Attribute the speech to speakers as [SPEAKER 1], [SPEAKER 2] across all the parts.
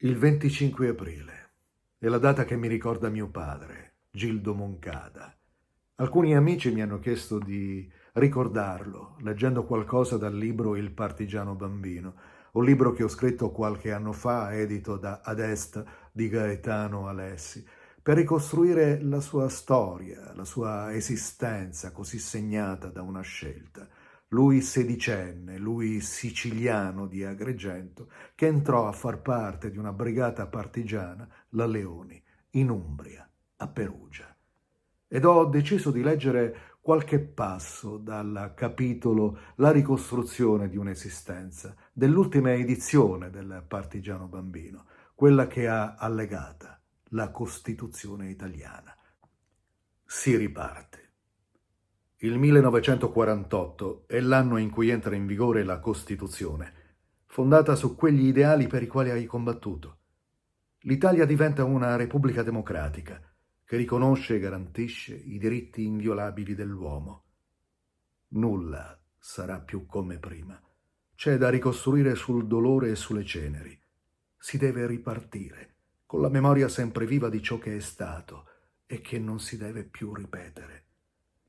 [SPEAKER 1] Il 25 aprile è la data che mi ricorda mio padre, Gildo Moncada. Alcuni amici mi hanno chiesto di ricordarlo leggendo qualcosa dal libro Il partigiano bambino, un libro che ho scritto qualche anno fa, edito da Ad Est di Gaetano Alessi, per ricostruire la sua storia, la sua esistenza così segnata da una scelta. Lui sedicenne, lui siciliano di Agrigento, che entrò a far parte di una brigata partigiana, la Leoni, in Umbria, a Perugia. Ed ho deciso di leggere qualche passo dal capitolo La ricostruzione di un'esistenza, dell'ultima edizione del Partigiano Bambino, quella che ha allegata la Costituzione italiana. Si riparte. Il 1948 è l'anno in cui entra in vigore la Costituzione, fondata su quegli ideali per i quali hai combattuto. L'Italia diventa una repubblica democratica che riconosce e garantisce i diritti inviolabili dell'uomo. Nulla sarà più come prima. C'è da ricostruire sul dolore e sulle ceneri. Si deve ripartire, con la memoria sempre viva di ciò che è stato e che non si deve più ripetere.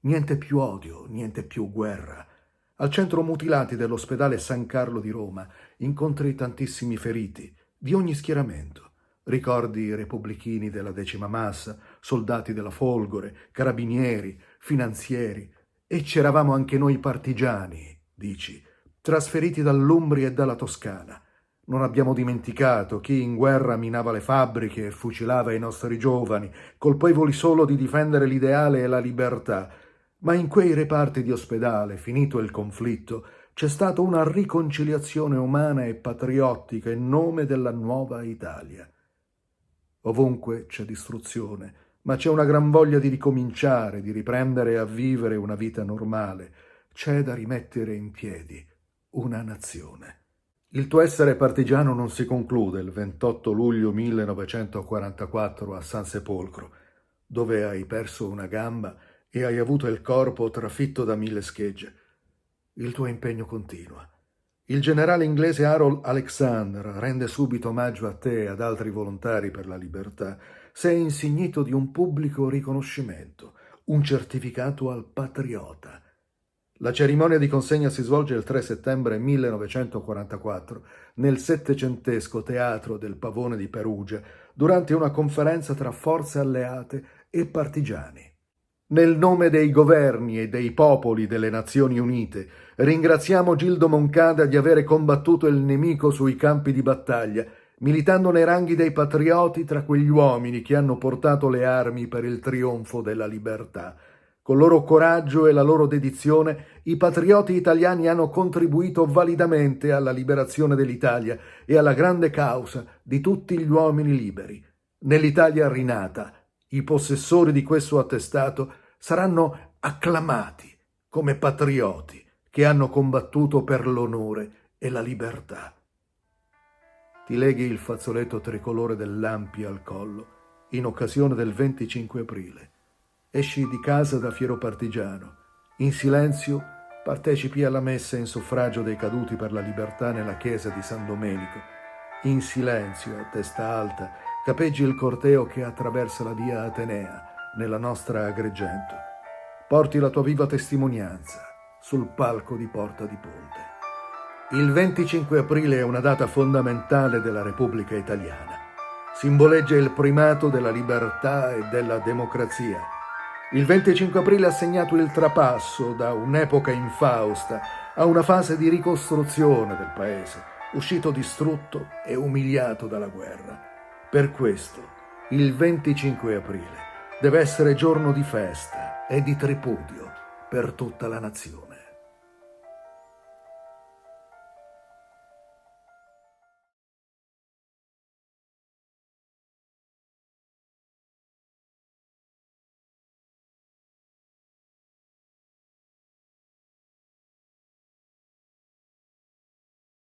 [SPEAKER 1] Niente più odio, niente più guerra. Al centro mutilati dell'ospedale San Carlo di Roma incontri tantissimi feriti, di ogni schieramento. Ricordi repubblichini della 10ª Massa, soldati della Folgore, carabinieri, finanzieri. E c'eravamo anche noi partigiani, dici, trasferiti dall'Umbria e dalla Toscana. Non abbiamo dimenticato chi in guerra minava le fabbriche e fucilava i nostri giovani, colpevoli solo di difendere l'ideale e la libertà. Ma in quei reparti di ospedale, finito il conflitto, c'è stata una riconciliazione umana e patriottica in nome della nuova Italia. Ovunque c'è distruzione, ma c'è una gran voglia di ricominciare, di riprendere a vivere una vita normale. C'è da rimettere in piedi una nazione. Il tuo essere partigiano non si conclude il 28 luglio 1944 a San Sepolcro, dove hai perso una gamba e hai avuto il corpo trafitto da 1000 schegge. Il tuo impegno continua. Il generale inglese Harold Alexander rende subito omaggio a te e ad altri volontari per la libertà. Sei insignito di un pubblico riconoscimento, un certificato al patriota. La cerimonia di consegna si svolge il 3 settembre 1944 nel settecentesco Teatro del Pavone di Perugia, durante una conferenza tra forze alleate e partigiani. Nel nome dei governi e dei popoli delle Nazioni Unite, ringraziamo Gildo Moncada di avere combattuto il nemico sui campi di battaglia, militando nei ranghi dei patrioti tra quegli uomini che hanno portato le armi per il trionfo della libertà. Con loro coraggio e la loro dedizione, i patrioti italiani hanno contribuito validamente alla liberazione dell'Italia e alla grande causa di tutti gli uomini liberi. Nell'Italia rinata, i possessori di questo attestato saranno acclamati come patrioti che hanno combattuto per l'onore e la libertà. Ti leghi il fazzoletto tricolore dell'Ampi al collo in occasione del 25 aprile. Esci di casa da fiero partigiano. In silenzio partecipi alla messa in suffragio dei caduti per la libertà nella chiesa di San Domenico. In silenzio, a testa alta, capeggi il corteo che attraversa la via Atenea nella nostra Agrigento. Porti la tua viva testimonianza sul palco di Porta di Ponte. Il 25 aprile è una data fondamentale della Repubblica Italiana. Simboleggia il primato della libertà e della democrazia. Il 25 aprile ha segnato il trapasso da un'epoca infausta a una fase di ricostruzione del paese, uscito distrutto e umiliato dalla guerra. Per questo, il 25 aprile deve essere giorno di festa e di tripudio per tutta la nazione.